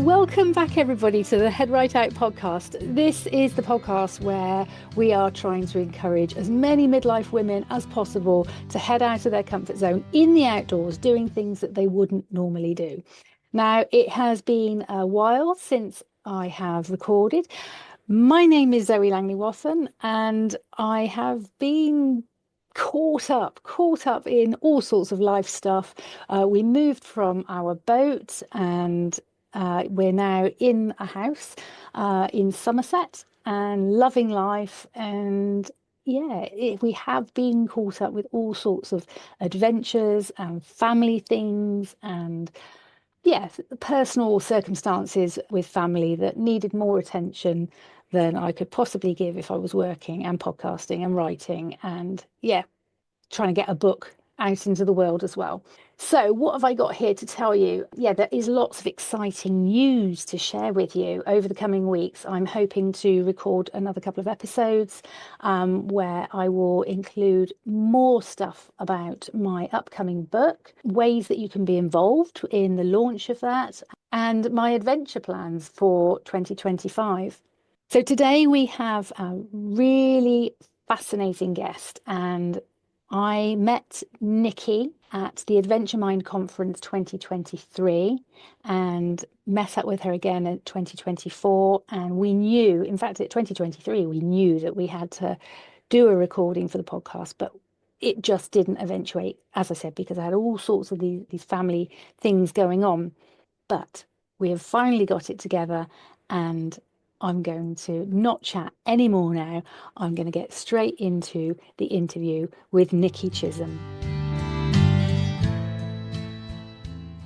Welcome back, everybody, to the HeadRightOut podcast. This is the podcast where we are trying to encourage as many midlife women as possible to head out of their comfort zone in the outdoors, doing things that they wouldn't normally do. Now, it has been a while since I have recorded. My name is Zoe Langley-Wathen, and I have been caught up in all sorts of life stuff. We moved from our boat, and we're now in a house in Somerset and loving life. And we have been caught up with all sorts of adventures and family things and personal circumstances with family that needed more attention than I could possibly give if I was working and podcasting and writing and trying to get a book out into the world as well. So what have I got here to tell you? There is lots of exciting news to share with you over the coming weeks. I'm hoping to record another couple of episodes where I will include more stuff about my upcoming book, ways that you can be involved in the launch of that, and my adventure plans for 2025. So today we have a really fascinating guest, and I met Nicky at the Adventure Mind Conference 2023 and met up with her again in 2024. And we knew, in fact, at 2023, we knew that we had to do a recording for the podcast, but it just didn't eventuate, as I said, because I had all sorts of these family things going on. But we have finally got it together, and I'm going to not chat anymore now. I'm going to get straight into the interview with Nicky Chisholm.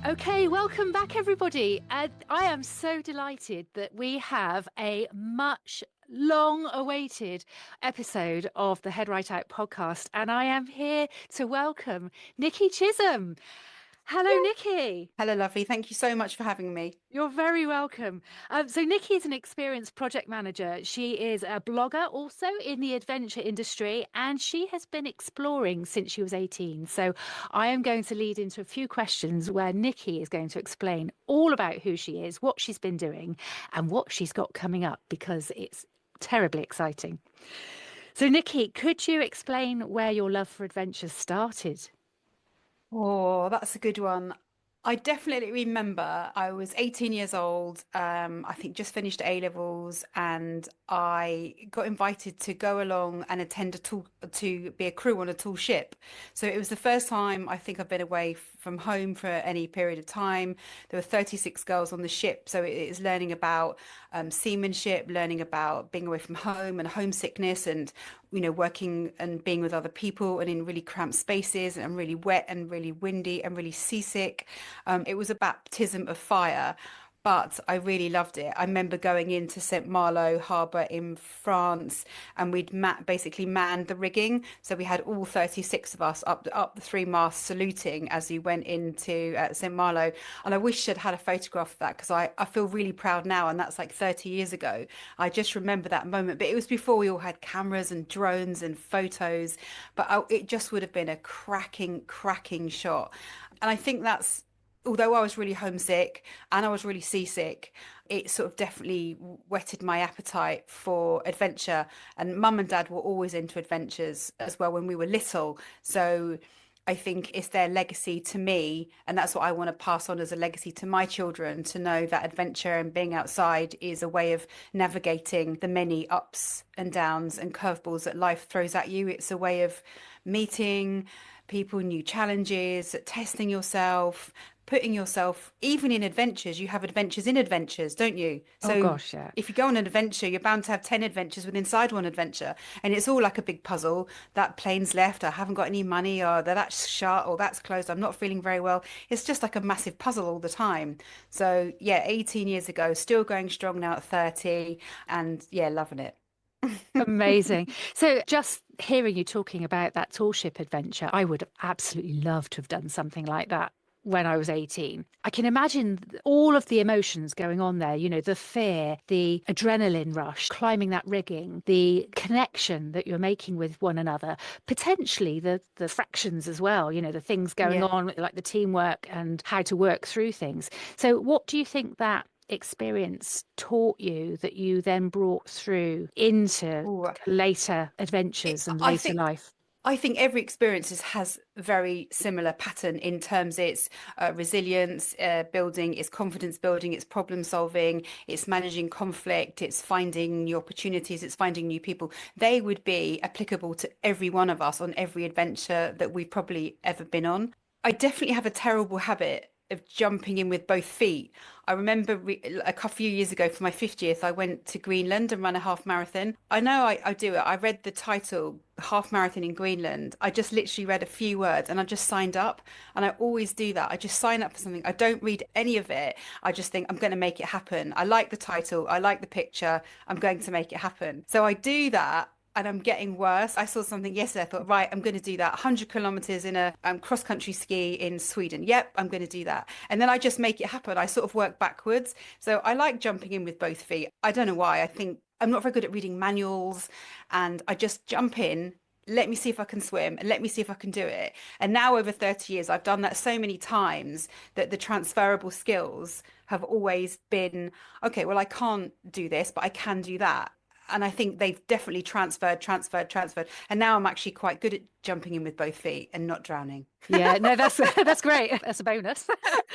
Okay, welcome back, everybody. I am so delighted that we have a much long-awaited episode of the HeadRightOut podcast, and I am here to welcome Nicky Chisholm. Hello, Nicky. Hello, lovely. Thank you so much for having me. You're very welcome. So Nicky is an experienced project manager. She is a blogger also in the adventure industry, and she has been exploring since she was 18. So I am going to lead into a few questions where Nicky is going to explain all about who she is, what she's been doing, and what she's got coming up, because it's terribly exciting. So Nicky, could you explain where your love for adventure started? Oh, that's a good one. I definitely remember I was 18 years old. I think just finished A levels, and I got invited to go along and attend to be a crew on a tall ship. So it was the first time I think I've been away from home for any period of time. There were 36 girls on the ship, so it is learning about seamanship, learning about being away from home and homesickness, and working and being with other people and in really cramped spaces and really wet and really windy and really seasick. It was a baptism of fire, but I really loved it. I remember going into St. Malo Harbour in France, and we'd basically manned the rigging. So we had all 36 of us up the three masts saluting as we went into St. Malo. And I wish I'd had a photograph of that, because I feel really proud now. And that's like 30 years ago. I just remember that moment. But it was before we all had cameras and drones and photos. But it just would have been a cracking shot. And I think that's, although I was really homesick and I was really seasick, it sort of definitely whetted my appetite for adventure. And mum and dad were always into adventures as well when we were little. So I think it's their legacy to me. And that's what I want to pass on as a legacy to my children, to know that adventure and being outside is a way of navigating the many ups and downs and curveballs that life throws at you. It's a way of meeting people, new challenges, testing yourself, putting yourself, even in adventures, you have adventures in adventures, don't you? Oh So gosh, yeah. if you go on an adventure, you're bound to have 10 adventures within inside one adventure. And it's all like a big puzzle. That plane's left, I haven't got any money, or that's shut, or that's closed, I'm not feeling very well. It's just like a massive puzzle all the time. So yeah, 18 years ago, still going strong now at 30, and yeah, loving it. Amazing. So just hearing you talking about that tall ship adventure, I would have absolutely loved to have done something like that when I was 18. I can imagine all of the emotions going on there, the fear, the adrenaline rush, climbing that rigging, the connection that you're making with one another, potentially the fractions as well, the things going Yeah. on, like the teamwork and how to work through things. So what do you think that experience taught you that you then brought through into Ooh, later adventures and I later think life? every experience has a very similar pattern in terms it's resilience building, it's confidence building, it's problem solving, it's managing conflict, it's finding new opportunities, it's finding new people. They would be applicable to every one of us on every adventure that we've probably ever been on. I definitely have a terrible habit of jumping in with both feet. I remember a few years ago for my 50th, I went to Greenland and ran a half marathon. I know I do it. I read the title, Half Marathon in Greenland. I just literally read a few words and I just signed up. And I always do that. I just sign up for something. I don't read any of it. I just think I'm going to make it happen. I like the title. I like the picture. I'm going to make it happen. So I do that and I'm getting worse. I saw something yesterday. I thought, right, I'm going to do that 100 kilometers in a cross country ski in Sweden. Yep, I'm going to do that. And then I just make it happen. I sort of work backwards. So I like jumping in with both feet. I don't know why. I think I'm not very good at reading manuals and I just jump in. Let me see if I can swim and let me see if I can do it. And now, over 30 years, I've done that so many times that the transferable skills have always been okay, well, I can't do this, but I can do that. And I think they've definitely transferred. And now I'm actually quite good at jumping in with both feet and not drowning. Yeah, no, that's that's great. That's a bonus.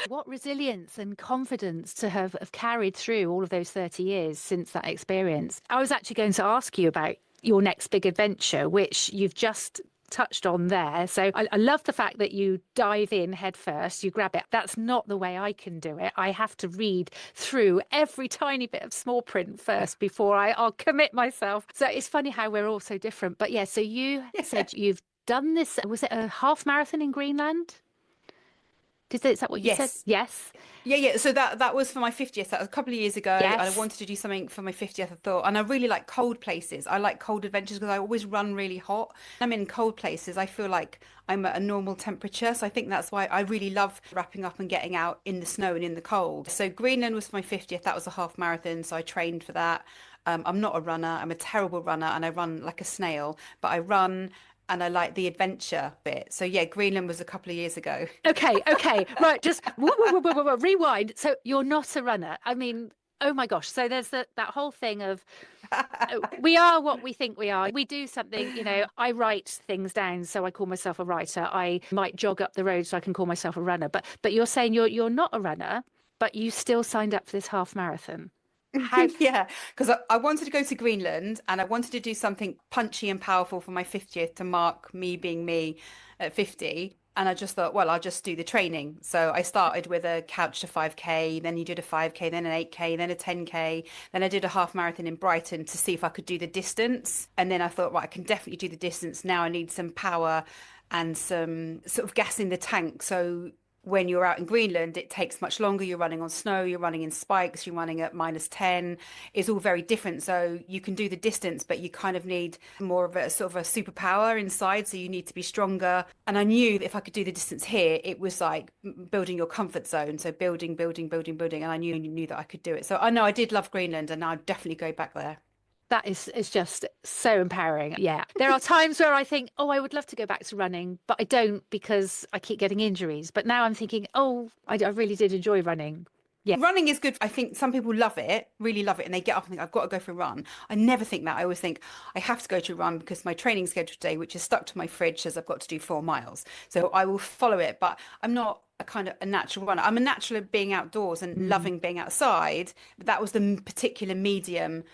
What resilience and confidence to have carried through all of those 30 years since that experience. I was actually going to ask you about your next big adventure, which you've just touched on there. So I love the fact that you dive in head first, you grab it. That's not the way I can do it. I have to read through every tiny bit of small print first before I'll commit myself. So it's funny how we're all so different. But yeah, so you said you've done this, was it a half marathon in Greenland? Is that what you said? Yes. Yes. Yeah. So that was for my 50th. That was a couple of years ago. And I Yes. wanted to do something for my 50th, I thought. And I really like cold places. I like cold adventures because I always run really hot. I'm in cold places. I feel like I'm at a normal temperature. So I think that's why I really love wrapping up and getting out in the snow and in the cold. So Greenland was for my 50th. That was a half marathon. So I trained for that. I'm not a runner. I'm a terrible runner and I run like a snail, but I run and I like the adventure bit. So yeah, Greenland was a couple of years ago. Okay. Right. Just rewind. So you're not a runner. I mean, oh my gosh. So there's that whole thing of we are what we think we are. We do something, I write things down, so I call myself a writer. I might jog up the road so I can call myself a runner. But you're saying you're not a runner, but you still signed up for this half marathon. How? Yeah, because I wanted to go to Greenland and I wanted to do something punchy and powerful for my 50th to mark me being me at 50. And I just thought, well, I'll just do the training. So I started with a couch to 5K, then you did a 5K, then an 8K, then a 10K. Then I did a half marathon in Brighton to see if I could do the distance. And then I thought, right, I can definitely do the distance. Now I need some power and some sort of gas in the tank. So when you're out in Greenland, it takes much longer. You're running on snow, you're running in spikes, you're running at -10. It's all very different. So you can do the distance, but you kind of need more of a sort of a superpower inside. So you need to be stronger. And I knew that if I could do the distance here, it was like building your comfort zone. So building. And I knew that I could do it. So I know I did love Greenland and I'd definitely go back there. That is just so empowering. Yeah. There are times where I think, oh, I would love to go back to running, but I don't because I keep getting injuries. But now I'm thinking, oh, I really did enjoy running. Yeah. Running is good. I think some people love it, really love it, and they get up and think, I've got to go for a run. I never think that. I always think I have to go to a run because my training schedule today, which is stuck to my fridge, says I've got to do 4 miles. So I will follow it, but I'm not a kind of a natural runner. I'm a natural at being outdoors and Mm. loving being outside. But that was the particular medium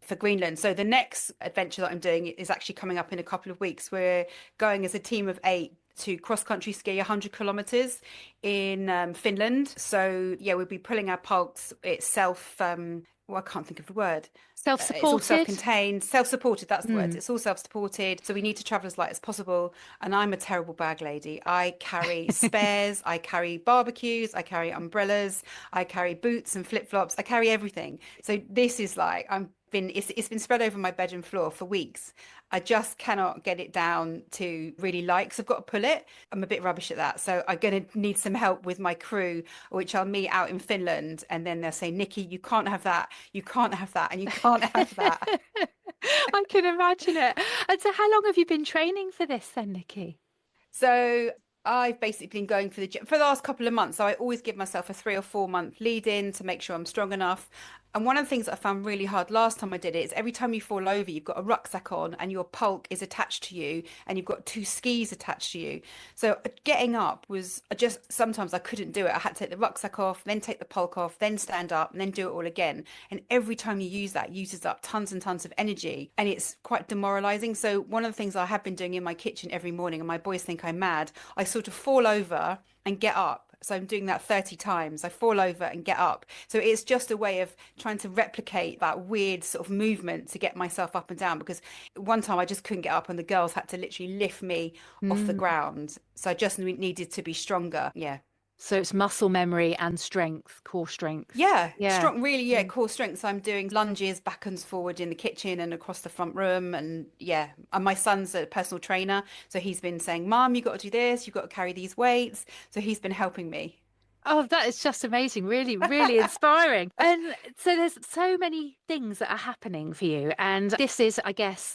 for Greenland. So the next adventure that I'm doing is actually coming up in a couple of weeks. We're going as a team of 8 to cross country ski 100 kilometers in Finland. So yeah, we'll be pulling our pulse. It's well, I can't think of the word. It's all Self-supported. self-contained, self-supported. That's the word. Mm. It's all self-supported. So we need to travel as light as possible. And I'm a terrible bag lady. I carry spares. I carry barbecues. I carry umbrellas. I carry boots and flip-flops. I carry everything. So this is like it's been spread over my bedroom floor for weeks. I just cannot get it down to really light because I've got to pull it. I'm a bit rubbish at that. So I'm going to need some help with my crew, which I'll meet out in Finland. And then they'll say, Nikki, you can't have that. You can't have that. And you can't have that. I can imagine it. And so how long have you been training for this then, Nikki? So I've basically been going for the gym for the last couple of months. So I always give myself a 3 or 4 month lead in to make sure I'm strong enough. And one of the things that I found really hard last time I did it is every time you fall over, you've got a rucksack on and your pulk is attached to you and you've got two skis attached to you. So getting up was just sometimes I couldn't do it. I had to take the rucksack off, then take the pulk off, then stand up and then do it all again. And every time you use that, uses up tons and tons of energy and it's quite demoralizing. So one of the things I have been doing in my kitchen every morning, and my boys think I'm mad, I sort of fall over and get up. So I'm doing that 30 times. I fall over and get up. So it's just a way of trying to replicate that weird sort of movement to get myself up and down. Because one time I just couldn't get up and the girls had to literally lift me off the Mm. ground. So I just needed to be stronger. Yeah. So it's muscle memory and strength, core strength. Yeah, Yeah. strong, really, yeah, Mm. core strength. So I'm doing lunges back and forward in the kitchen and across the front room. And yeah, and my son's a personal trainer. So he's been saying, Mom, you got to do this, you've got to carry these weights. So he's been helping me. Oh, that is just amazing. Really, really inspiring. And so there's so many things that are happening for you. And this is, I guess,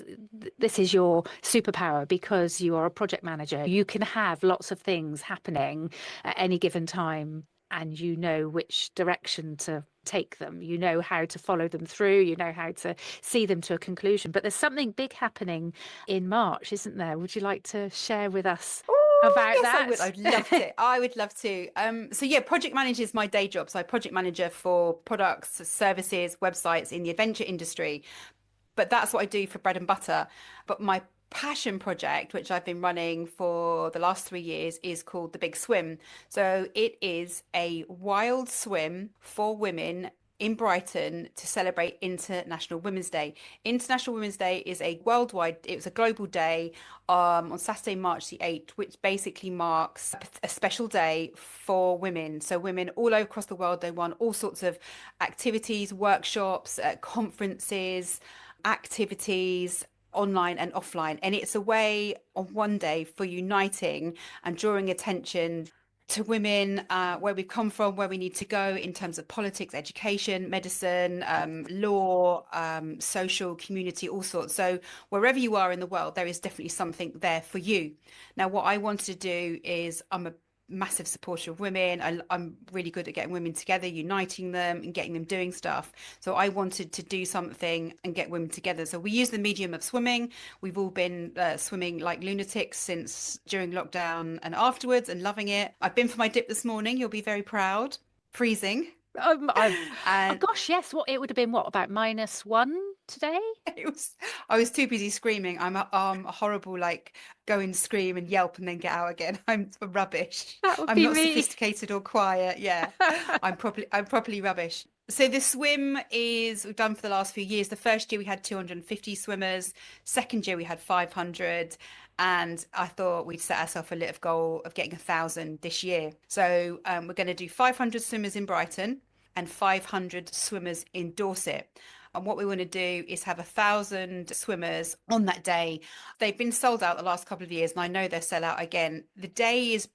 this is your superpower because you are a project manager. You can have lots of things happening at any given time, and you know which direction to take them. You know how to follow them through. You know how to see them to a conclusion. But there's something big happening in March, isn't there? Would you like to share with us Oh, about yes, I would. that? I'd love to. I would love to. So yeah, project manager is my day job. So I project manager for products, services, websites in the adventure industry. But that's what I do for bread and butter. But my passion project, which I've been running for the last 3 years, is called The Big Swim. So it is a wild swim for women in Brighton to celebrate International Women's Day. International Women's Day is a worldwide, it was a global day on Saturday, March the 8th, which basically marks a special day for women. So women all over across the world, they run all sorts of activities, workshops, conferences, activities online and offline. And it's a way on one day for uniting and drawing attention to women, where we've come from, where we need to go in terms of politics, education, medicine, law, social, community, all sorts. So wherever you are in the world, there is definitely something there for you. Now, what I wanted to do is I'm a massive supporter of women. I'm really good at getting women together, uniting them and getting them doing stuff. So I wanted to do something and get women together. So we use the medium of swimming. We've all been swimming like lunatics since during lockdown and afterwards and loving it. I've been for my dip this morning. You'll be very proud. Freezing. I've, oh And gosh, yes. What it would have been? What about -1 today? it was, I was too busy screaming. I'm a horrible, like, go and scream and yelp and then get out again. I'm rubbish. That would I'm be not me. sophisticated or quiet. Yeah, I'm probably rubbish. So the swim is we've done for the last few years. The first year we had 250 swimmers. Second year we had 500. And I thought we'd set ourselves a little goal of getting 1,000 this year. So we're going to do 500 swimmers in Brighton and 500 swimmers in Dorset. And what we want to do is have 1,000 swimmers on that day. They've been sold out the last couple of years, and I know they'll sell out again. The day is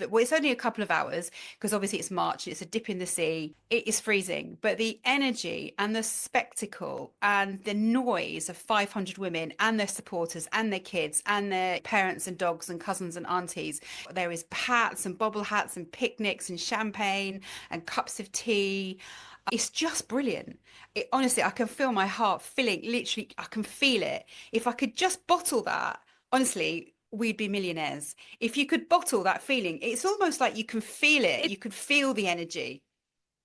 well, it's only a couple of hours because obviously it's March, it's a dip in the sea, it is freezing, but the energy and the spectacle and the noise of 500 women and their supporters and their kids and their parents and dogs and cousins and aunties. There is hats and bobble hats and picnics and champagne and cups of tea. It's just brilliant. Honestly, I can feel my heart filling, literally, I can feel it. If I could just bottle that, honestly, we'd be millionaires. If you could bottle that feeling, it's almost like you can feel it. It, You could feel the energy.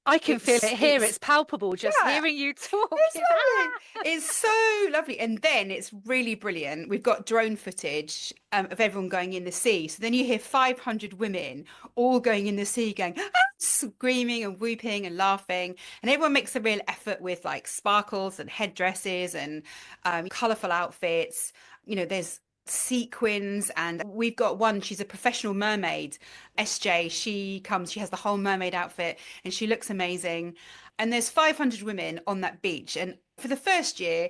I can feel it here. It's It's palpable just yeah, hearing you talk. it's It's lovely. It's so lovely. And then it's really brilliant. We've got drone footage of everyone going in the sea. So then you hear 500 women all going in the sea, going "Ah," screaming and whooping and laughing. And everyone makes a real effort with like sparkles and headdresses and colourful outfits. There's sequins and we've got one, she's a professional mermaid, SJ. She has the whole mermaid outfit and she looks amazing. And there's 500 women on that beach. And for the first year,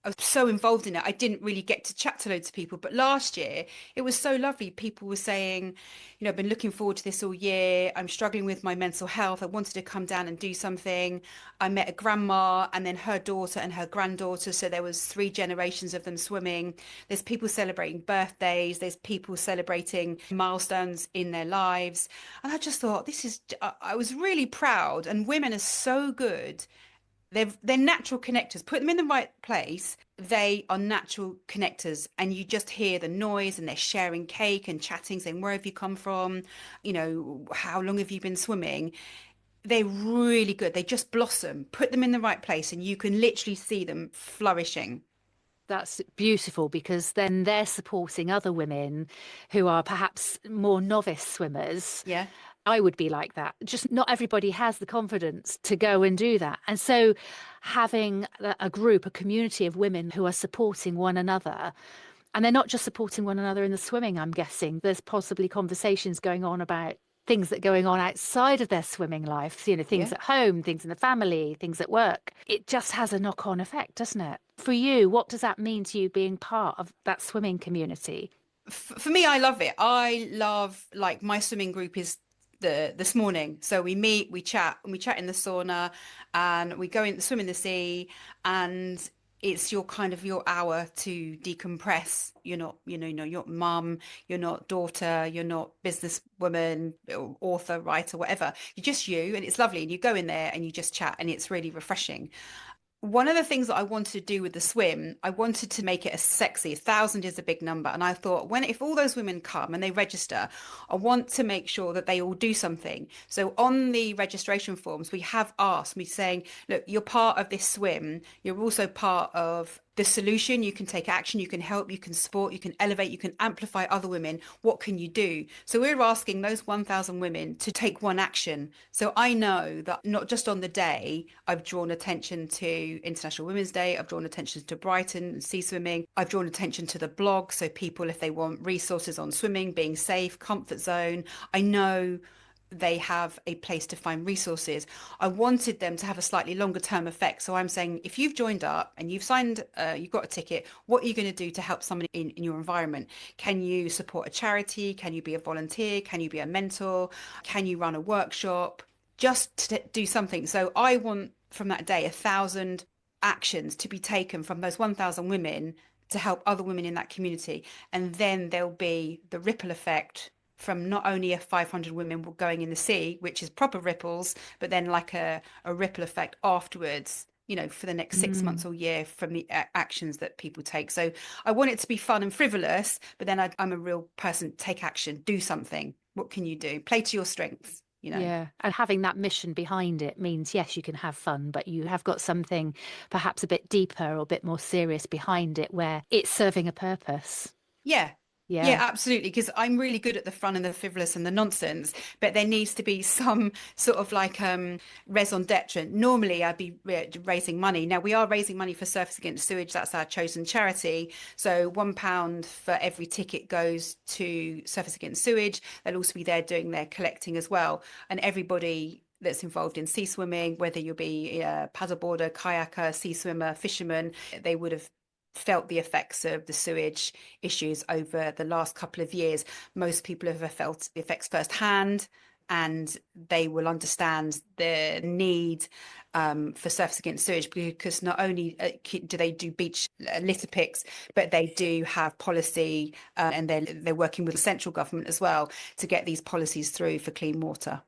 I was so involved in it, I didn't really get to chat to loads of people. But last year, it was so lovely. People were saying, I've been looking forward to this all year. I'm struggling with my mental health. I wanted to come down and do something. I met a grandma and then her daughter and her granddaughter. So there was 3 generations of them swimming. There's people celebrating birthdays. There's people celebrating milestones in their lives. And I just thought, I was really proud. And women are so good. They're natural connectors. Put them in the right place. They are natural connectors, and you just hear the noise, and they're sharing cake and chatting, saying, "Where have you come from? How long have you been swimming?" They're really good. They just blossom. Put them in the right place, and you can literally see them flourishing. That's beautiful because then they're supporting other women who are perhaps more novice swimmers. Yeah, I would be like that. Just not everybody has the confidence to go and do that. And so having a group, a community of women who are supporting one another, and they're not just supporting one another in the swimming, I'm guessing. There's possibly conversations going on about things that are going on outside of their swimming life, things yeah. at home, things in the family, things at work. It just has a knock-on effect, doesn't it? For you, what does that mean to you being part of that swimming community? For me, I love it. I love, like, my swimming group is this morning. So we meet, we chat in the sauna, and we go in swim in the sea, and it's your kind of your hour to decompress. You're not, you're not mum, you're not daughter, you're not businesswoman, author, writer, whatever. You're just you, and it's lovely. And you go in there and you just chat, and it's really refreshing. One of the things that I wanted to do with the swim, I wanted to make it as sexy. 1,000 is a big number. And I thought, if all those women come and they register, I want to make sure that they all do something. So on the registration forms, we have asked me saying, look, you're part of this swim. You're also part of the solution. You can take action, you can help, you can support, you can elevate, you can amplify other women. What can you do? So we're asking those 1,000 women to take one action. So I know that not just on the day, I've drawn attention to International Women's Day, I've drawn attention to Brighton sea swimming, I've drawn attention to the blog. So people, if they want resources on swimming, being safe, comfort zone, I know they have a place to find resources. I wanted them to have a slightly longer term effect. So I'm saying, if you've joined up and you've signed, you've got a ticket, what are you going to do to help someone in your environment? Can you support a charity? Can you be a volunteer? Can you be a mentor? Can you run a workshop? Just to do something. So I want from that day 1,000 actions to be taken from those 1,000 women to help other women in that community. And then there'll be the ripple effect from not only a 500 women going in the sea, which is proper ripples, but then like a ripple effect afterwards, for the next 6 months Mm. or year from the actions that people take. So I want it to be fun and frivolous, but then I'm a real person. Take action, do something. What can you do? Play to your strengths. Yeah. And having that mission behind it means, yes, you can have fun, but you have got something perhaps a bit deeper or a bit more serious behind it where it's serving a purpose. Yeah. Yeah, Yeah. absolutely. Because I'm really good at the fun and the frivolous and the nonsense, but there needs to be some sort of like raison d'etre. Normally, I'd be raising money. Now we are raising money for Surfers Against Sewage. That's our chosen charity. So £1 for every ticket goes to Surfers Against Sewage. They'll also be there doing their collecting as well. And everybody that's involved in sea swimming, whether you'll be a paddleboarder, kayaker, sea swimmer, fisherman, they would have felt the effects of the sewage issues over the last couple of years. Most people have felt the effects firsthand, and they will understand the need for Surfers Against Sewage, because not only do they do beach litter picks, but they do have policy, and they're working with the central government as well to get these policies through for clean water.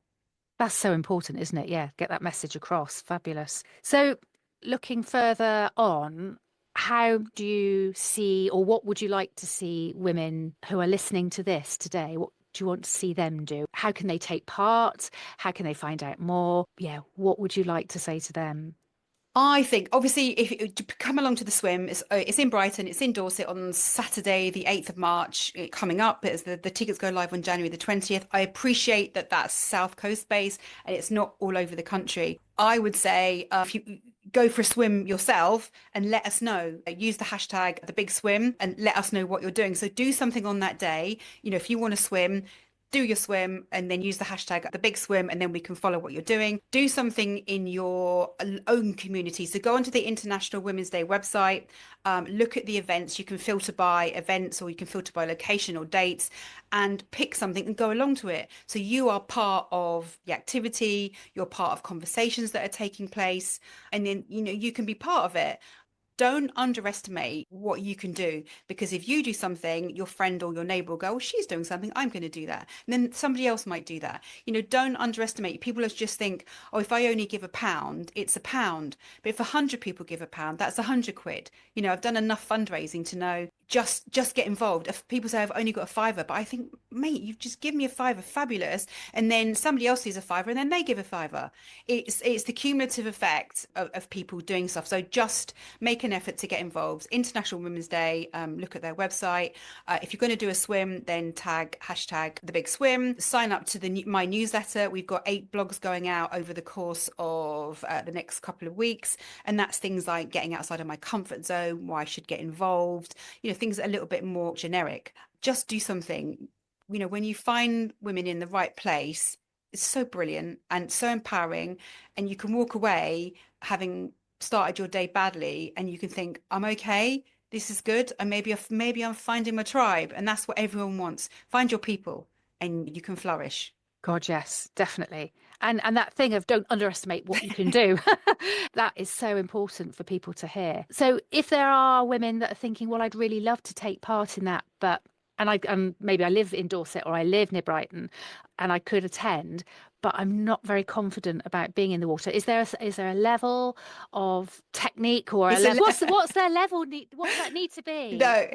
That's so important, isn't it? Yeah. Get that message across. Fabulous. So, looking further on, how do you see, or what would you like to see women who are listening to this today? What do you want to see them do? How can they take part? How can they find out more? Yeah, what would you like to say to them? I think, obviously, if you to come along to the swim, it's in Brighton, it's in Dorset on Saturday, the 8th of March, coming up. As the tickets go live on January the 20th. I appreciate that that's South Coast based and it's not all over the country. I would say, if you go for a swim yourself and let us know, use the hashtag the big swim and let us know what you're doing. So do something on that day. If you want to swim, do your swim and then use the hashtag the big swim, and then we can follow what you're doing. Do something in your own community. So go onto the International Women's Day website, look at the events. You can filter by events or you can filter by location or dates, and pick something and go along to it. So you are part of the activity, you're part of conversations that are taking place, and then you can be part of it. Don't underestimate what you can do, because if you do something, your friend or your neighbor will go, oh, she's doing something, I'm going to do that. And then somebody else might do that. Don't underestimate. People just think, oh, if I only give £1, it's £1. But if 100 people give £1, that's 100 quid. I've done enough fundraising to know just get involved. If people say I've only got a fiver, but I think, mate, you've just given me a fiver, fabulous. And then somebody else sees a fiver and then they give a fiver. It's the cumulative effect of people doing stuff. So just make an effort to get involved. International Women's Day, look at their website. If you're going to do a swim, then tag hashtag the big swim. Sign up to my newsletter. We've got 8 blogs going out over the course of the next couple of weeks. And that's things like getting outside of my comfort zone, why I should get involved, things a little bit more generic. Just do something. When you find women in the right place, it's so brilliant and so empowering. And you can walk away having started your day badly and you can think, I'm okay. This is good. And maybe I'm finding my tribe. And that's what everyone wants. Find your people and you can flourish. God, yes, definitely. And that thing of don't underestimate what you can do. That is so important for people to hear. So if there are women that are thinking, well, I'd really love to take part in that, but and maybe I live in Dorset or I live near Brighton and I could attend, but I'm not very confident about being in the water. Is there a level of technique or a It's a level? What's their level need? What's that need to be? No,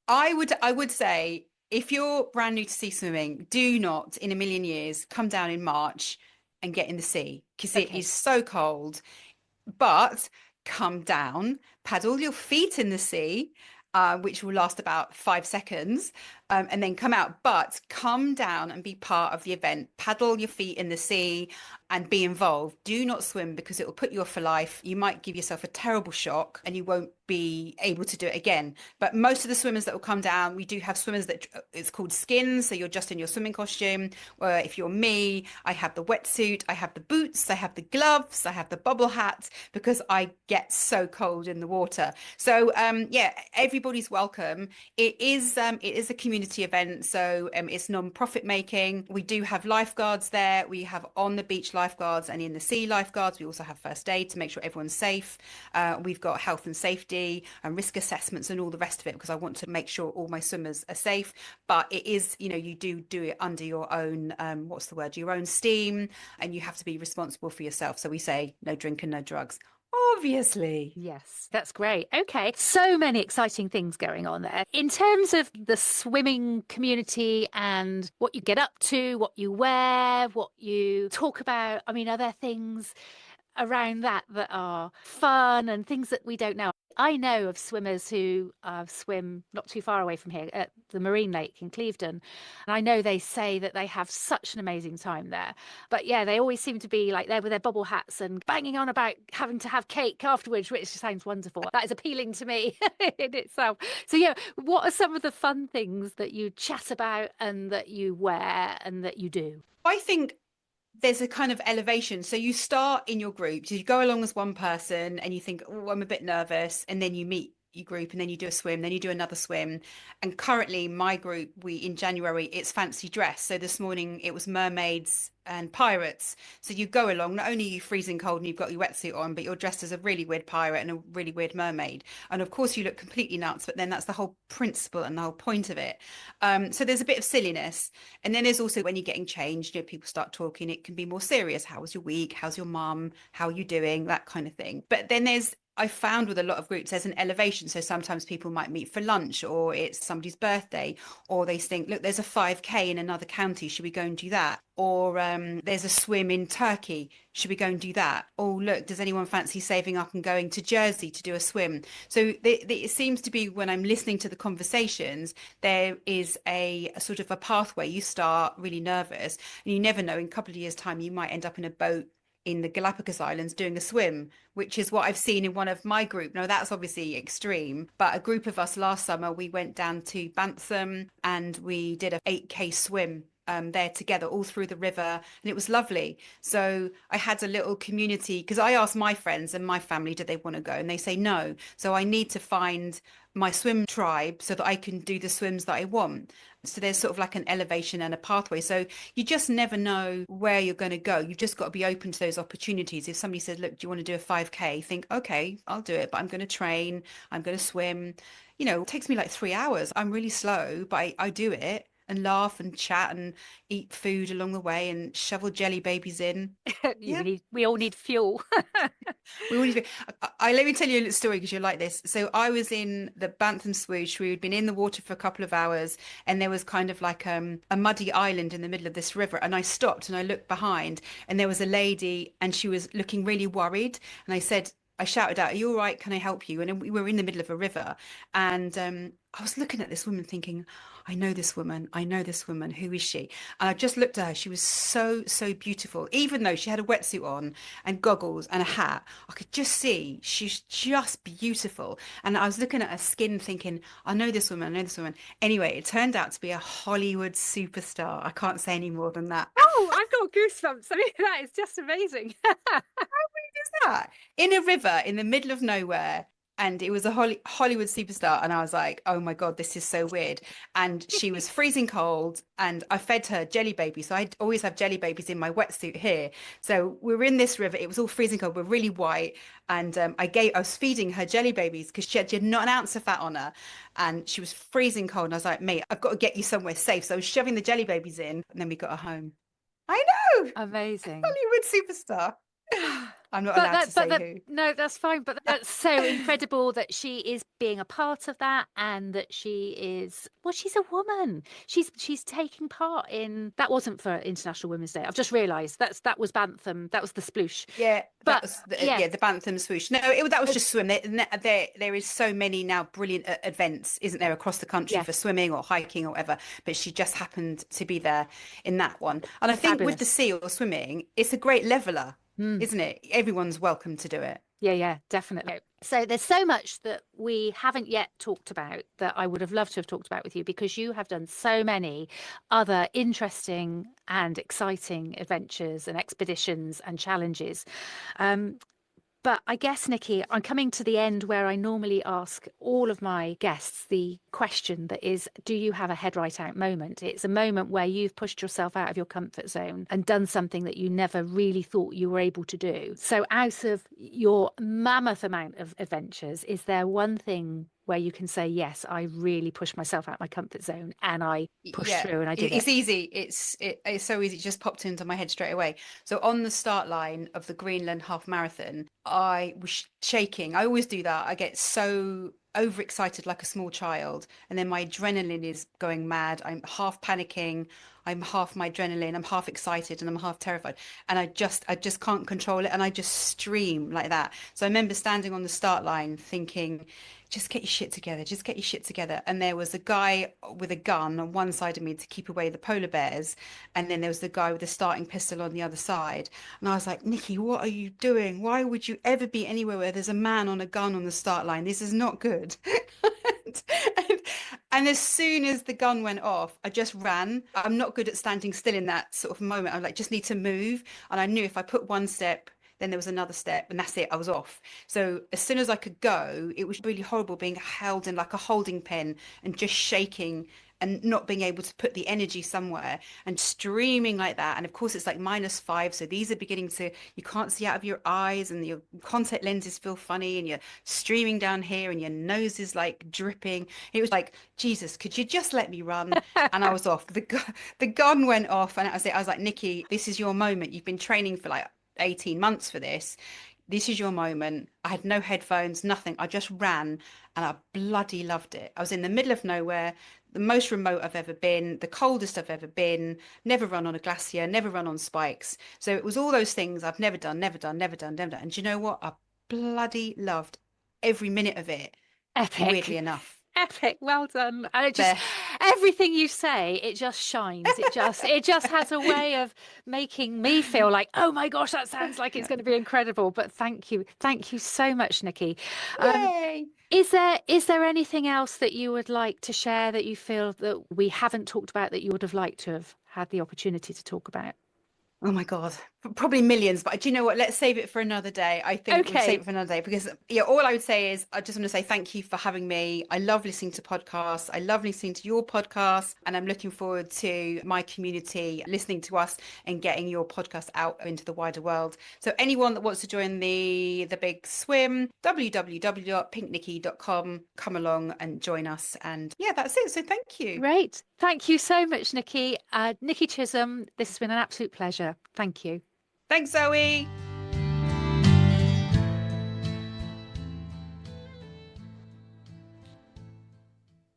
I would say if you're brand new to sea swimming, do not in a million years come down in March and get in the sea because it Okay. is so cold. But come down, paddle your feet in the sea, which will last about 5 seconds, and then come out. But come down and be part of the event. Paddle your feet in the sea and be involved. Do not swim because it will put you off for life. You might give yourself a terrible shock and you won't be able to do it again. But most of the swimmers that will come down, we do have swimmers that it's called skins. So you're just in your swimming costume. If you're me, I have the wetsuit, I have the boots, I have the gloves, I have the bubble hat because I get so cold in the water. So yeah, everybody's welcome. It is a community event, so it's non-profit making. We do have lifeguards there. We have on the beach lifeguards and in the sea lifeguards. We also have first aid to make sure everyone's safe. We've got health and safety and risk assessments and all the rest of it because I want to make sure all my swimmers are safe. But it is, you do it under your own, what's the word, your own steam, and you have to be responsible for yourself. So we say no drink and no drugs. Obviously. Yes, that's great. Okay. So many exciting things going on there. In terms of the swimming community and what you get up to, what you wear, what you talk about, I mean, are there things around that are fun and things that we don't know? I know of swimmers who swim not too far away from here at the Marine Lake in Clevedon. And I know they say that they have such an amazing time there. But yeah, they always seem to be like there with their bubble hats and banging on about having to have cake afterwards, which sounds wonderful. That is appealing to me in itself. So yeah, what are some of the fun things that you chat about and that you wear and that you do? I think there's a kind of elevation. So you start in your group, so you go along as one person and you think, oh, I'm a bit nervous. And then you meet your group and then you do a swim, then you do another swim. And currently my group, in January, it's fancy dress. So this morning it was mermaids and pirates. So you go along, not only are you freezing cold and you've got your wetsuit on, but you're dressed as a really weird pirate and a really weird mermaid. And of course you look completely nuts, but then that's the whole principle and the whole point of it. So there's a bit of silliness. And then there's also when you're getting changed, people start talking, it can be more serious. How was your week? How's your mum? How are you doing? That kind of thing. But then I found with a lot of groups, there's an elevation. So sometimes people might meet for lunch or it's somebody's birthday, or they think, look, there's a 5K in another county. Should we go and do that? Or there's a swim in Turkey. Should we go and do that? Oh, look, does anyone fancy saving up and going to Jersey to do a swim? So it seems to be when I'm listening to the conversations, there is a sort of a pathway. You start really nervous and you never know, in a couple of years' time, you might end up in a boat in the Galapagos Islands doing a swim, which is what I've seen in one of my group. Now, that's obviously extreme, but a group of us last summer, we went down to Bantham and we did a 8K swim there together all through the river, and it was lovely. So I had a little community because I asked my friends and my family, do they want to go? And they say no. So I need to find my swim tribe so that I can do the swims that I want. So there's sort of like an elevation and a pathway. So you just never know where you're going to go. You've just got to be open to those opportunities. If somebody says, look, do you want to do a 5K? Think, okay, I'll do it, but I'm going to train, I'm going to swim. You know, it takes me like 3 hours. I'm really slow, but I do it and laugh and chat and eat food along the way and shovel jelly babies in. Yeah. We all need fuel. We always be. Let me tell you a little story because you like this. So I was in the Bantham Swoosh. We had been in the water for a couple of hours, and there was kind of like a muddy island in the middle of this river. And I stopped and I looked behind, and there was a lady, and she was looking really worried. And I shouted out, "Are you all right? Can I help you?" And then we were in the middle of a river, and I was looking at this woman thinking, I know this woman. I know this woman. Who is she? And I just looked at her. She was so, so beautiful. Even though she had a wetsuit on and goggles and a hat, I could just see she's just beautiful. And I was looking at her skin thinking, I know this woman. I know this woman. Anyway, it turned out to be a Hollywood superstar. I can't say any more than that. Oh, I've got goosebumps. I mean, that is just amazing. Is that in a river in the middle of nowhere? And it was a Hollywood superstar. And I was like, oh my God, this is so weird. And she was freezing cold. And I fed her jelly babies. So I always have jelly babies in my wetsuit here. So we were in this river. It was all freezing cold. We're really white. And I was feeding her jelly babies because she had not an ounce of fat on her. And she was freezing cold. And I was like, mate, I've got to get you somewhere safe. So I was shoving the jelly babies in. And then we got her home. I know. Amazing. Hollywood superstar. I'm not allowed to say who. No, that's fine. But that's so incredible that she is being a part of that, and that she's a woman. She's taking part in that. Wasn't for International Women's Day. I've just realised that was Bantham. That was the sploosh. Yeah, but that was the Bantham Swoosh. No, that was just swim. There is so many now brilliant events, isn't there, across the country for swimming or hiking or whatever. But she just happened to be there in that one. And I think with the sea or swimming, it's a great leveler. Isn't it? Everyone's welcome to do it. Yeah, definitely. So there's so much that we haven't yet talked about that I would have loved to have talked about with you, because you have done so many other interesting and exciting adventures and expeditions and challenges. But I guess, Nicky, I'm coming to the end where I normally ask all of my guests the question that is, do you have a head right out moment? It's a moment where you've pushed yourself out of your comfort zone and done something that you never really thought you were able to do. So out of your mammoth amount of adventures, is there one thing where you can say, yes, I really pushed myself out of my comfort zone and I pushed through and I did it? It's easy. It's so easy. It just popped into my head straight away. So on the start line of the Greenland half marathon, I was shaking. I always do that. I get so overexcited like a small child, and then my adrenaline is going mad. I'm half panicking. I'm half my adrenaline. I'm half excited and I'm half terrified. And I just can't control it. And I just stream like that. So I remember standing on the start line thinking, just get your shit together. Just get your shit together. And there was a guy with a gun on one side of me to keep away the polar bears. And then there was the guy with the starting pistol on the other side. And I was like, Nicky, what are you doing? Why would you ever be anywhere where there's a man on a gun on the start line? This is not good. And as soon as the gun went off, I just ran. I'm not good at standing still in that sort of moment. I like just need to move. And I knew if I put one step, then there was another step, and that's it. I was off. So as soon as I could go, it was really horrible being held in like a holding pen and just shaking and not being able to put the energy somewhere and streaming like that. And of course, it's like -5. So these are beginning to, you can't see out of your eyes and your contact lenses feel funny and you're streaming down here and your nose is like dripping. It was like, Jesus, could you just let me run? And I was off. The gun went off and I was like, Nicky, this is your moment. You've been training for like 18 months for this. This is your moment. I had no headphones, nothing. I just ran and I bloody loved it. I was in the middle of nowhere, the most remote I've ever been, the coldest I've ever been, never run on a glacier, never run on spikes. So it was all those things I've never done. And do you know what? I bloody loved every minute of it. Epic. Weirdly enough. Epic, well done. And it just, everything you say, it just shines. It just has a way of making me feel like, oh my gosh, that sounds like it's going to be incredible. But thank you so much, Nicky. Yay. Is there anything else that you would like to share that you feel that we haven't talked about that you would have liked to have had the opportunity to talk about? Oh my God, probably millions, but do you know what? Let's save it for another day. I think we'll save Okay, it for another day because, yeah, all I would say is I just want to say thank you for having me. I love listening to podcasts. I love listening to your podcast, and I'm looking forward to my community listening to us and getting your podcast out into the wider world. So anyone that wants to join the big swim, www.pinknicky.com, come along and join us. And yeah, that's it. So thank you. great. Thank you so much, Nicky. Nicky Chisholm, this has been an absolute pleasure. Thank you. Thanks, Zoe.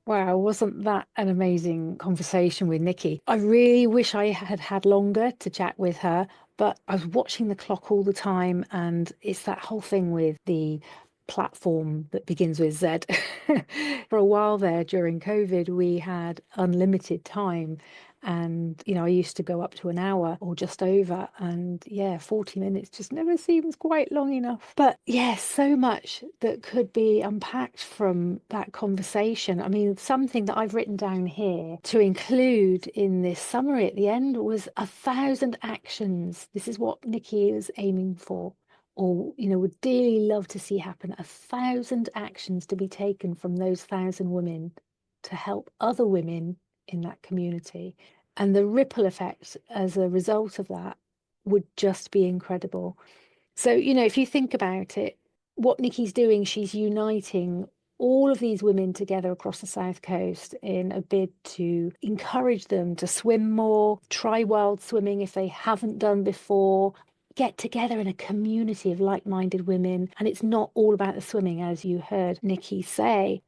Wow, wasn't that an amazing conversation with Nicky? I really wish I had had longer to chat with her, but I was watching the clock all the time, and it's that whole thing with the platform that begins with Z. For a while there during COVID, we had unlimited time. And, I used to go up to an hour or just over. And yeah, 40 minutes just never seems quite long enough. But yeah, so much that could be unpacked from that conversation. I mean, something that I've written down here to include in this summary at the end was 1,000 actions. This is what Nicky is aiming for, or would dearly love to see happen. 1,000 actions to be taken from those 1,000 women to help other women in that community. And the ripple effect as a result of that would just be incredible. So, if you think about it, what Nicky's doing, she's uniting all of these women together across the South Coast in a bid to encourage them to swim more, try wild swimming if they haven't done before, get together in a community of like-minded women. And it's not all about the swimming, as you heard Nicky say.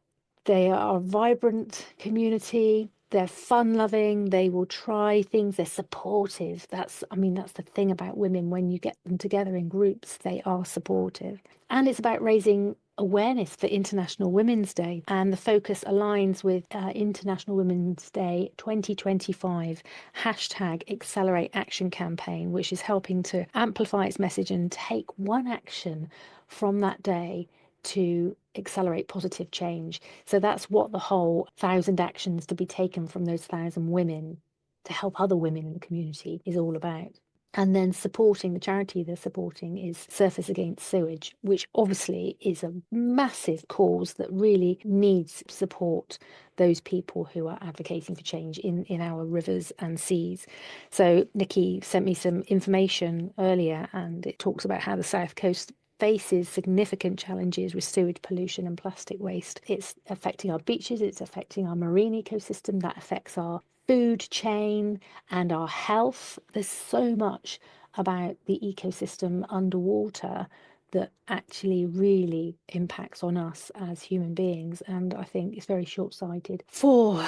They are a vibrant community. They're fun loving. They will try things. They're supportive. That's the thing about women. When you get them together in groups, they are supportive. And it's about raising awareness for International Women's Day. And the focus aligns with International Women's Day 2025 hashtag Accelerate Action campaign, which is helping to amplify its message and take one action from that day to accelerate positive change. So that's what the whole 1,000 actions to be taken from those 1,000 women to help other women in the community is all about. And then supporting the charity they're supporting is Surfers Against Sewage, which obviously is a massive cause that really needs support those people who are advocating for change in our rivers and seas. So Nicky sent me some information earlier, and it talks about how the South Coast faces significant challenges with sewage pollution and plastic waste. It's affecting our beaches, it's affecting our marine ecosystem, that affects our food chain and our health. There's so much about the ecosystem underwater that actually really impacts on us as human beings. And I think it's very short-sighted for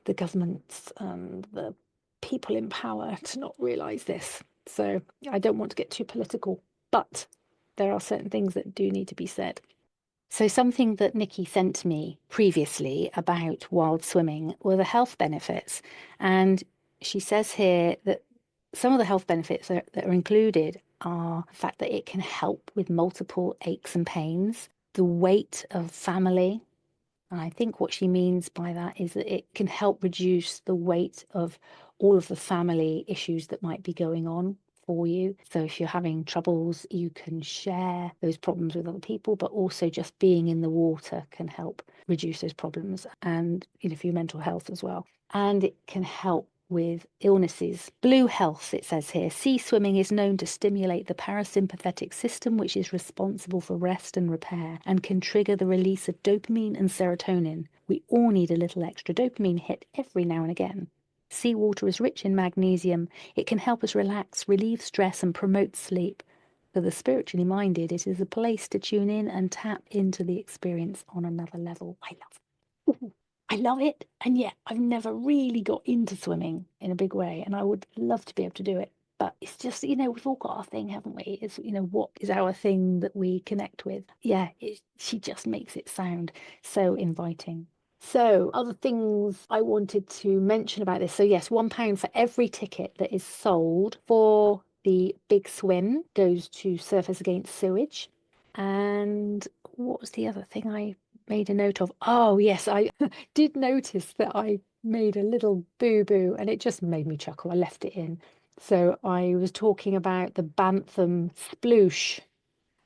the governments and the people in power to not realise this. So I don't want to get too political, but there are certain things that do need to be said. So something that Nicky sent to me previously about wild swimming were the health benefits. And she says here that some of the health benefits that are included are the fact that it can help with multiple aches and pains, the weight of family. And I think what she means by that is that it can help reduce the weight of all of the family issues that might be going on for you. So if you're having troubles, you can share those problems with other people, but also just being in the water can help reduce those problems and, for your mental health as well. And it can help with illnesses. Blue health, it says here. Sea swimming is known to stimulate the parasympathetic system, which is responsible for rest and repair, and can trigger the release of dopamine and serotonin. We all need a little extra dopamine hit every now and again. Seawater is rich in magnesium. It can help us relax, relieve stress, and promote sleep. For the spiritually minded, it is a place to tune in and tap into the experience on another level. I love it. And yet I've never really got into swimming in a big way. And I would love to be able to do it. But it's just, we've all got our thing, haven't we? It's, what is our thing that we connect with? Yeah, she just makes it sound so inviting. So other things I wanted to mention about this. So yes, £1 for every ticket that is sold for the big swim goes to Surfers Against Sewage. And what was the other thing I made a note of? Oh, yes, I did notice that I made a little boo-boo and it just made me chuckle. I left it in. So I was talking about the Bantham sploosh.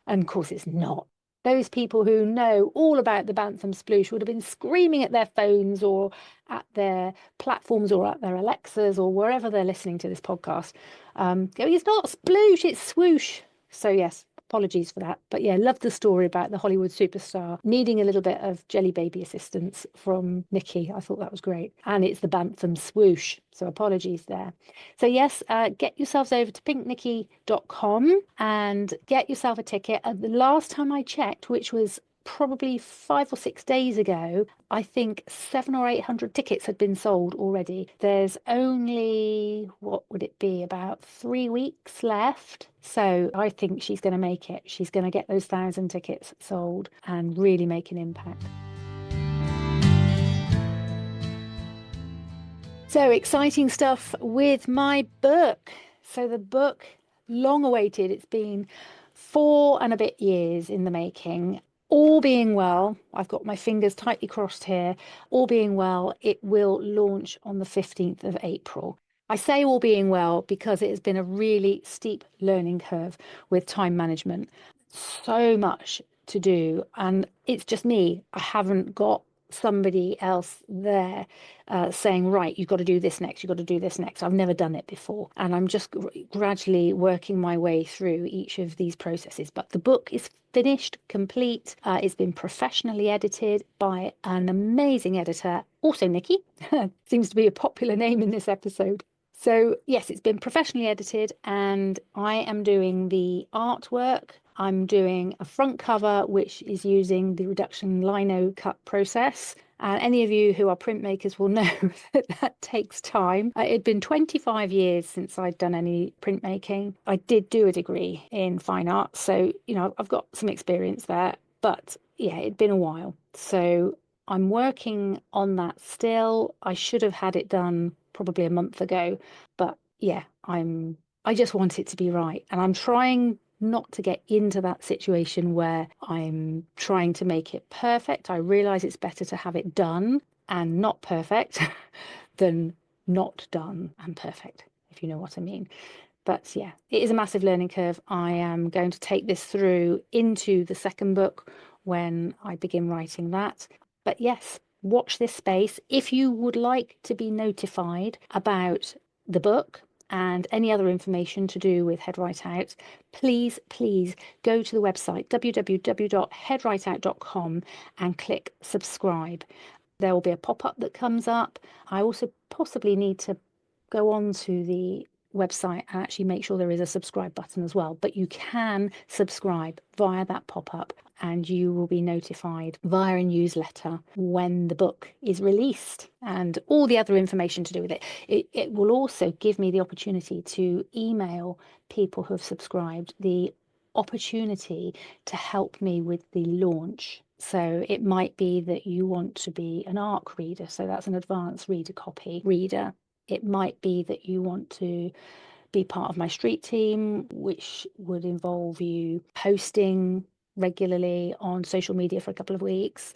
And of course, it's not. Those people who know all about the Bantham sploosh would have been screaming at their phones or at their platforms or at their Alexas or wherever they're listening to this podcast, going, it's not sploosh, it's swoosh. So, yes, apologies for that. But yeah, love the story about the Hollywood superstar needing a little bit of jelly baby assistance from Nicky. I thought that was great. And it's the Bantham swoosh. So, apologies there. So yes, get yourselves over to pinknicky.com and get yourself a ticket. The last time I checked, which was probably 5 or 6 days ago, I think 700 or 800 tickets had been sold already. There's only, what would it be, about 3 weeks left. So I think she's going to make it. She's going to get those 1,000 tickets sold and really make an impact. So exciting stuff with my book. So the book, long awaited, it's been 4 and a bit years in the making. All being well, I've got my fingers tightly crossed here. All being well, it will launch on the 15th of April. I say all being well because it has been a really steep learning curve with time management. So much to do, and it's just me. I haven't got somebody else there saying, right, you've got to do this next, you've got to do this next. I've never done it before. And I'm just gradually working my way through each of these processes. But the book is finished, complete. It's been professionally edited by an amazing editor, also Nicky. Seems to be a popular name in this episode. So, yes, it's been professionally edited, and I am doing the artwork. I'm doing a front cover, which is using the reduction lino cut process. And any of you who are printmakers will know that that takes time. It'd been 25 years since I'd done any printmaking. I did do a degree in fine art, so, I've got some experience there. But yeah, it'd been a while. So I'm working on that still. I should have had it done probably a month ago, but yeah, I just want it to be right. And I'm trying not to get into that situation where I'm trying to make it perfect. I realize it's better to have it done and not perfect than not done and perfect, if you know what I mean. But yeah, it is a massive learning curve. I am going to take this through into the second book when I begin writing that. But yes, watch this space. If you would like to be notified about the book and any other information to do with HeadRightOut, please go to the website www.headrightout.com and click subscribe. There will be a pop-up that comes up. I also possibly need to go on to the website and actually make sure there is a subscribe button as well. But you can subscribe via that pop-up and you will be notified via a newsletter when the book is released and all the other information to do with it. It will also give me the opportunity to email people who have subscribed the opportunity to help me with the launch. So it might be that you want to be an ARC reader, so that's an advanced reader copy reader. It might be that you want to be part of my street team, which would involve you posting regularly on social media for a couple of weeks.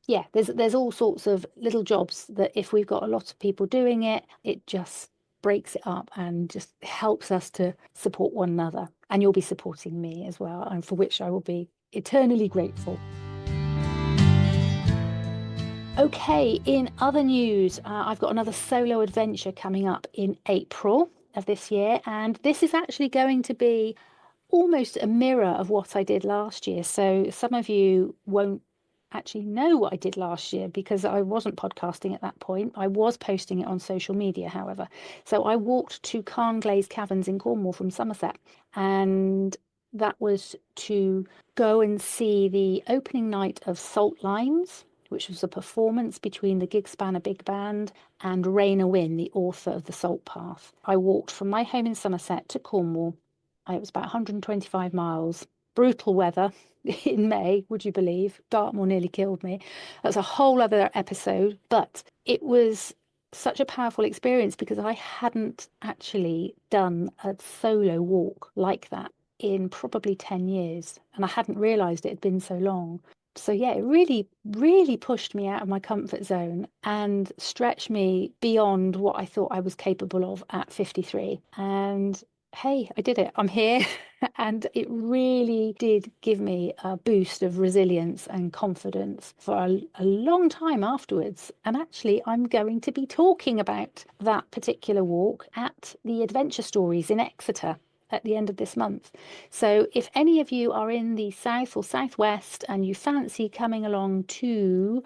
Yeah, there's all sorts of little jobs that if we've got a lot of people doing it, it just breaks it up and just helps us to support one another. And you'll be supporting me as well, and for which I will be eternally grateful. Okay, in other news, I've got another solo adventure coming up in April of this year, and this is actually going to be almost a mirror of what I did last year. So some of you won't actually know what I did last year because I wasn't podcasting at that point. I was posting it on social media, however. So I walked to Carnglaze Caverns in Cornwall from Somerset, and that was to go and see the opening night of Salt Lines, which was a performance between the Gig Spanner Big Band and Raina Wynn, the author of The Salt Path. I walked from my home in Somerset to Cornwall. It was about 125 miles. Brutal weather in May, would you believe? Dartmoor nearly killed me. That's a whole other episode, but it was such a powerful experience because I hadn't actually done a solo walk like that in probably 10 years, and I hadn't realized it had been so long. So yeah, it really, really pushed me out of my comfort zone and stretched me beyond what I thought I was capable of at 53. And hey, I did it. I'm here. And it really did give me a boost of resilience and confidence for a long time afterwards. And actually, I'm going to be talking about that particular walk at the Adventure Stories in Exeter at the end of this month. So if any of you are in the south or southwest and you fancy coming along to,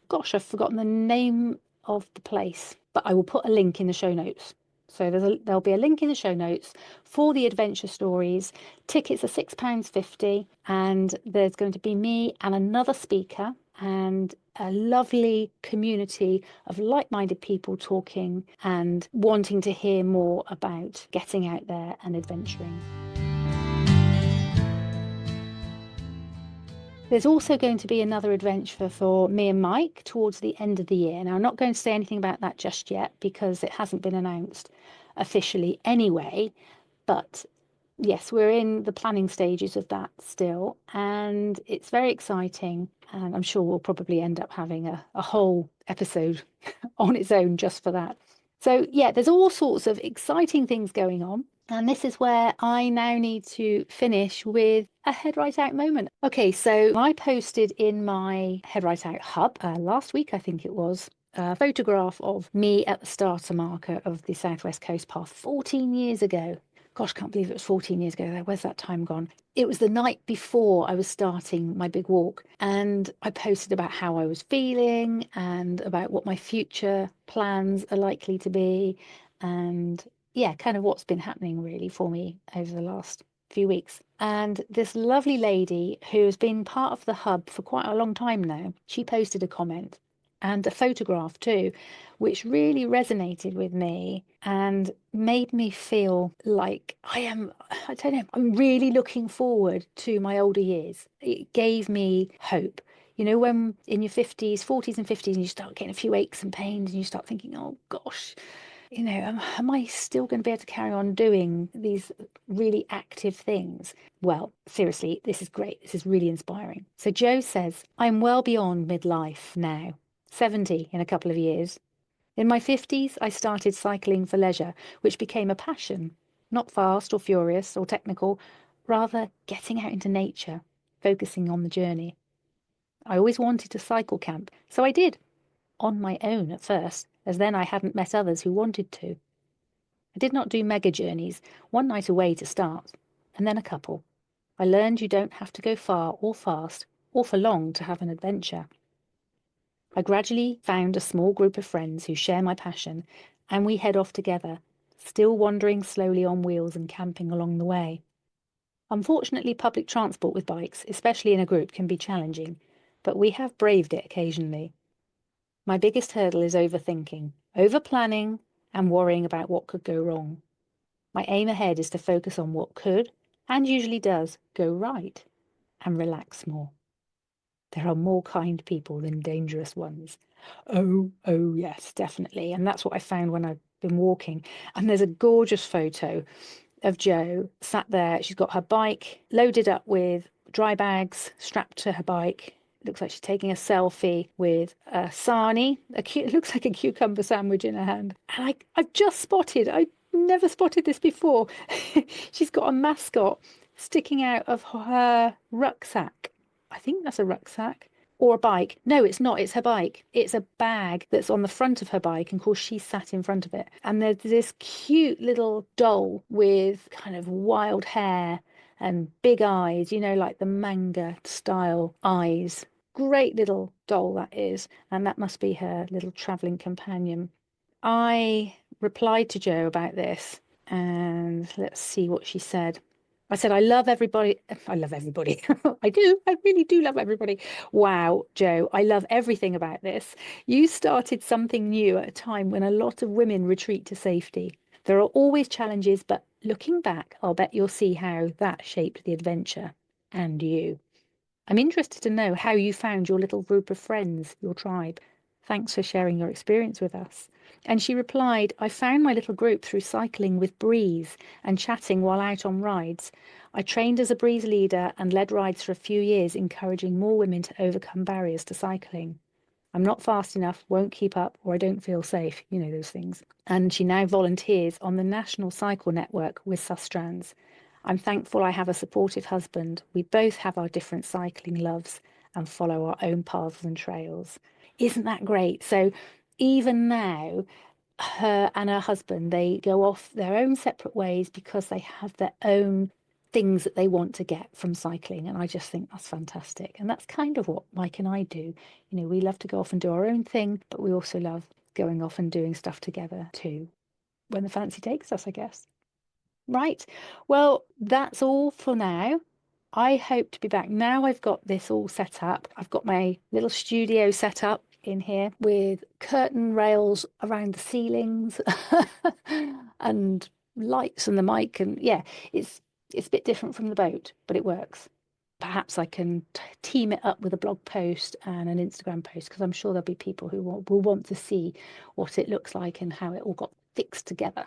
gosh, I've forgotten the name of the place, but I will put a link in the show notes. So there'll be a link in the show notes for the Adventure Stories. Tickets are £6.50, and there's going to be me and another speaker and a lovely community of like-minded people talking and wanting to hear more about getting out there and adventuring. There's also going to be another adventure for me and Mike towards the end of the year. Now, I'm not going to say anything about that just yet because it hasn't been announced officially anyway. But yes, we're in the planning stages of that still, and it's very exciting. And I'm sure we'll probably end up having a whole episode on its own just for that. So, yeah, there's all sorts of exciting things going on. And this is where I now need to finish with a Head Right Out moment. Okay, so I posted in my Head Right Out hub last week, I think it was, a photograph of me at the starter marker of the Southwest Coast Path 14 years ago. Gosh, can't believe it was 14 years ago. Where's that time gone? It was the night before I was starting my big walk, and I posted about how I was feeling and about what my future plans are likely to be, and yeah, kind of what's been happening really for me over the last few weeks. And this lovely lady who has been part of the hub for quite a long time now, she posted a comment and a photograph too, which really resonated with me and made me feel like I don't know, I'm really looking forward to my older years. It gave me hope. You know, when in your 50s, 40s and 50s, and you start getting a few aches and pains and you start thinking, oh gosh, you know, am I still going to be able to carry on doing these really active things? Well, seriously, this is great. This is really inspiring. So Joe says, I'm well beyond midlife now, 70 in a couple of years. In my 50s, I started cycling for leisure, which became a passion, not fast or furious or technical, rather getting out into nature, focusing on the journey. I always wanted to cycle camp, so I did, on my own at first, as then I hadn't met others who wanted to. I did not do mega journeys, one night away to start, and then a couple. I learned you don't have to go far or fast or for long to have an adventure. I gradually found a small group of friends who share my passion, and we head off together, still wandering slowly on wheels and camping along the way. Unfortunately, public transport with bikes, especially in a group, can be challenging, but we have braved it occasionally. My biggest hurdle is overthinking, over-planning, and worrying about what could go wrong. My aim ahead is to focus on what could, and usually does, go right, and relax more. There are more kind people than dangerous ones. Oh, yes, definitely. And that's what I found when I've been walking. And there's a gorgeous photo of Jo sat there. She's got her bike loaded up with dry bags strapped to her bike. It looks like she's taking a selfie with a sarnie. It looks like a cucumber sandwich in her hand. And I've just spotted, I never spotted this before. She's got a mascot sticking out of her rucksack. I think that's a rucksack or a bike. No, it's not. It's her bike. It's a bag that's on the front of her bike. And of course, she sat in front of it. And there's this cute little doll with kind of wild hair and big eyes, you know, like the manga style eyes. Great little doll that is. And that must be her little traveling companion. I replied to Jo about this, and let's see what she said. I said, I love everybody. I love everybody. I do. I really do love everybody. Wow, Jo, I love everything about this. You started something new at a time when a lot of women retreat to safety. There are always challenges, but looking back, I'll bet you'll see how that shaped the adventure and you. I'm interested to know how you found your little group of friends, your tribe. Thanks for sharing your experience with us. And she replied, I found my little group through cycling with Breeze and chatting while out on rides. I trained as a Breeze leader and led rides for a few years, encouraging more women to overcome barriers to cycling. I'm not fast enough, won't keep up, or I don't feel safe. You know, those things. And she now volunteers on the National Cycle Network with Sustrans. I'm thankful I have a supportive husband. We both have our different cycling loves and follow our own paths and trails. Isn't that great? So even now, her and her husband, they go off their own separate ways because they have their own things that they want to get from cycling. And I just think that's fantastic. And that's kind of what Mike and I do. You know, we love to go off and do our own thing, but we also love going off and doing stuff together too, when the fancy takes us, I guess. Right. Well, that's all for now. I hope to be back. Now I've got this all set up. I've got my little studio set up in here with curtain rails around the ceilings and lights and the mic. And yeah, it's a bit different from the boat, but it works. Perhaps I can team it up with a blog post and an Instagram post, because I'm sure there'll be people who will want to see what it looks like and how it all got fixed together.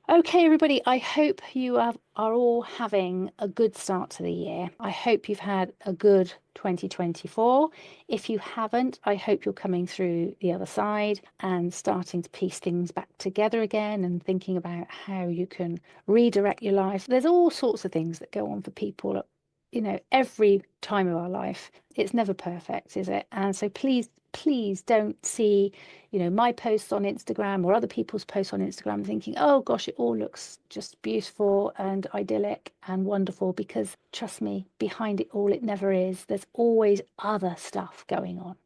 Okay, everybody, I hope you are all having a good start to the year. I hope you've had a good 2024. If you haven't, I hope you're coming through the other side and starting to piece things back together again and thinking about how you can redirect your life. There's all sorts of things that go on for people at, you know, every time of our life. It's never perfect, is it? And so please don't see, you know, my posts on Instagram or other people's posts on Instagram thinking, oh gosh, it all looks just beautiful and idyllic and wonderful, because trust me, behind it all, it never is. There's always other stuff going on.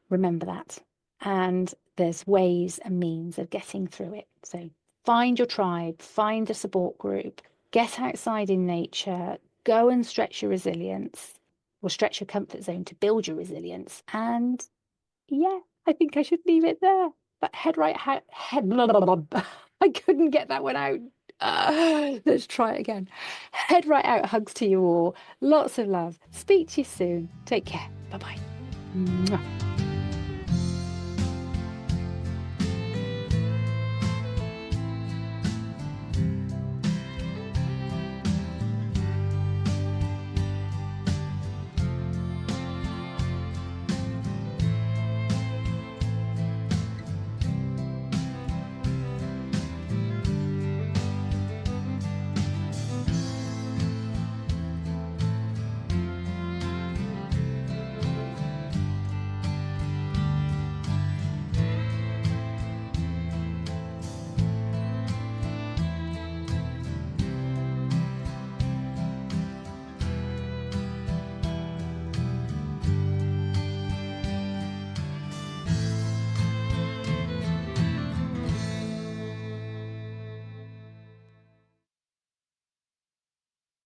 Remember that. And there's ways and means of getting through it. So find your tribe, find a support group, get outside in nature, go and stretch your resilience, or stretch your comfort zone to build your resilience. And yeah, I think I should leave it there. But I couldn't get that one out. Let's try it again. Head right out. Hugs to you all. Lots of love. Speak to you soon. Take care. Bye bye.